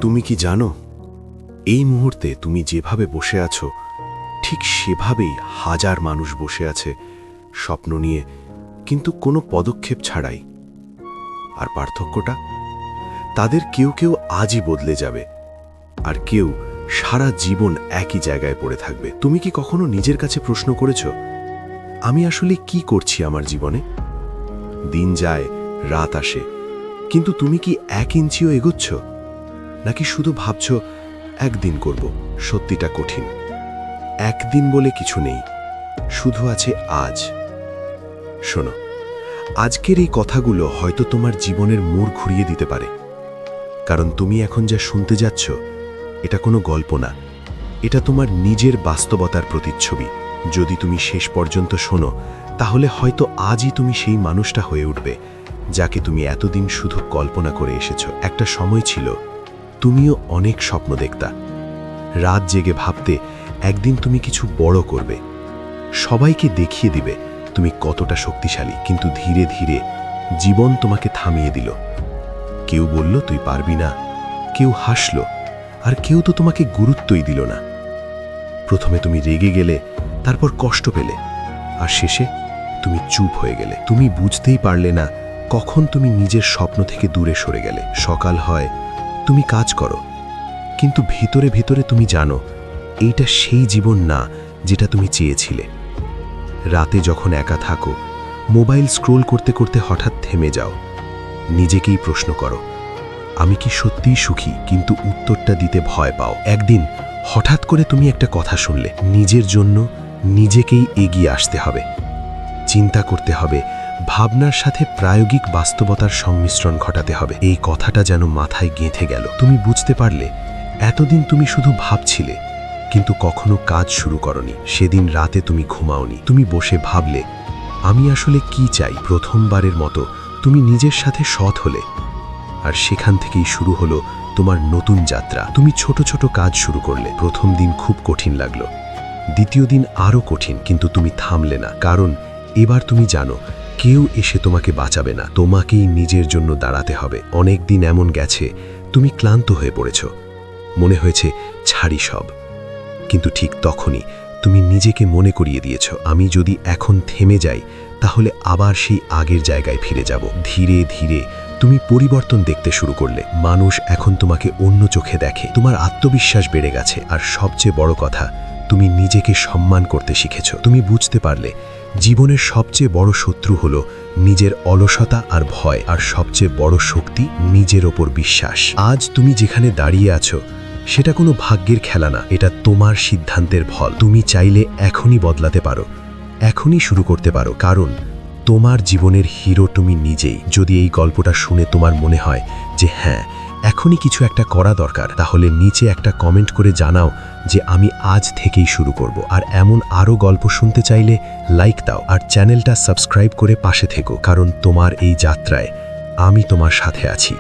তুমি কি জানো, এই মুহূর্তে তুমি যেভাবে বসে আছো ঠিক সেভাবেই হাজার মানুষ বসে আছে স্বপ্ন নিয়ে, কিন্তু কোনো পদক্ষেপ ছাড়াই। আর পার্থক্যটা, তাদের কেউ কেউ আজই বদলে যাবে, আর কেউ সারা জীবন একই জায়গায় পড়ে থাকবে। তুমি কি কখনো নিজের কাছে প্রশ্ন করেছো, আমি আসলে কি করছি আমার জীবনে? দিন যায়, রাত আসে, কিন্তু তুমি কি 1 ইঞ্চিও এগোচ্ছ? নাকি শুধু ভাবছো একদিন করব? সত্যিটা কঠিন। একদিন বলে কিছু নেই, শুধু আছে আজ। শোনো, আজকের এই কথাগুলো হয়তো তোমার জীবনের মোড় ঘুরিয়ে দিতে পারে, কারণ তুমি এখন যা শুনতে যাচ্ছ এটা কোনো গল্প না, এটা তোমার নিজের বাস্তবতার প্রতিচ্ছবি। যদি তুমি শেষ পর্যন্ত শোনো, তাহলে হয়তো আজই তুমি সেই মানুষটা হয়ে উঠবে যাকে তুমি এতদিন শুধু কল্পনা করে এসেছো। একটা সময় ছিল তুমিও অনেক স্বপ্ন দেখতা, রাত জেগে ভাবতে একদিন তুমি কিছু বড় করবে, সবাইকে দেখিয়ে দিবে তুমি কতটা শক্তিশালী। কিন্তু ধীরে ধীরে জীবন তোমাকে থামিয়ে দিল। কেউ বলল তুই পারবি না, কেউ হাসলো, আর কেউ তো তোমাকে গুরুত্বই দিল না। প্রথমে তুমি রেগে গেলে, তারপর কষ্ট পেলে, আর শেষে তুমি চুপ হয়ে গেলে। তুমি বুঝতেই পারলে না কখন তুমি নিজের স্বপ্ন থেকে দূরে সরে গেলে। সকাল হয়, তুমি কাজ করো, কিন্তু ভিতরে ভিতরে তুমি জানো এইটা সেই জীবন না যেটা তুমি চেয়েছিলে। রাতে যখন একা থাকো, মোবাইল স্ক্রোল করতে করতে হঠাৎ থেমে যাও, নিজেকেই প্রশ্ন করো, আমি কি সত্যিই সুখী? কিন্তু উত্তরটা দিতে ভয় পাও। একদিন হঠাৎ করে তুমি একটা কথা শুনলে, নিজের জন্য নিজেকেই এগিয়ে আসতে হবে, চিন্তা করতে হবে, ভাবনার সাথে প্রায়োগিক বাস্তবতার সংমিশ্রণ ঘটাতে হবে। এই কথাটা যেন মাথায় গেঁথে গেল। তুমি বুঝতে পারলে এতদিন তুমি শুধু ভাবছিলে, কিন্তু কখনো কাজ শুরু করনি। সেদিন রাতে তুমি ঘুমাওনি, তুমি বসে ভাবলে আমি আসলে কি চাই। প্রথমবারের মতো তুমি নিজের সাথে সৎ হলে, আর সেখান থেকেই শুরু হলো তোমার নতুন যাত্রা। তুমি ছোট ছোট কাজ শুরু করলে। প্রথম দিন খুব কঠিন লাগলো, দ্বিতীয় দিন আরও কঠিন, কিন্তু তুমি থামলে না, কারণ এবার তুমি জানো কেউ এসে তোমাকে বাঁচাবে না, তোমাকেই নিজের জন্য দাঁড়াতে হবে। অনেক দিন এমন গেছে তুমি ক্লান্ত হয়ে পড়েছ, মনে হয়েছে ছাড়ি সব, কিন্তু ঠিক তখনই তুমি নিজেকে মনে করিয়ে দিয়েছ, আমি যদি এখন থেমে যাই তাহলে আবার সেই আগের জায়গায় ফিরে যাব। ধীরে ধীরে তুমি পরিবর্তন দেখতে শুরু করলে। মানুষ এখন তোমাকে অন্য চোখে দেখে, তোমার আত্মবিশ্বাস বেড়ে গেছে, আর সবচেয়ে বড় কথা, তুমি নিজেকে সম্মান করতে শিখেছ। তুমি বুঝতে পারলে জীবনের সবচেয়ে বড় শত্রু হলো নিজের অলসতা আর ভয়, আর সবচেয়ে বড় শক্তি নিজের ওপর বিশ্বাস। আজ তুমি যেখানে দাঁড়িয়ে আছো সেটা কোনো ভাগ্যের খেলা না, এটা তোমার সিদ্ধান্তের ফল। তুমি চাইলে এখনই বদলাতে পারো, এখনই শুরু করতে পারো, কারণ তোমার জীবনের হিরো তুমি নিজেই। যদি এই গল্পটা শুনে তোমার মনে হয় যে হ্যাঁ, এখনই কিছু একটা করা দরকার, তাহলে নিচে একটা কমেন্ট করে জানাও যে আমি আজ থেকেই শুরু করব। আর এমন আরও গল্প শুনতে চাইলে লাইক দাও, আর চ্যানেলটা সাবস্ক্রাইব করে পাশে থেকো, কারণ তোমার এই যাত্রায় আমি তোমার সাথে আছি।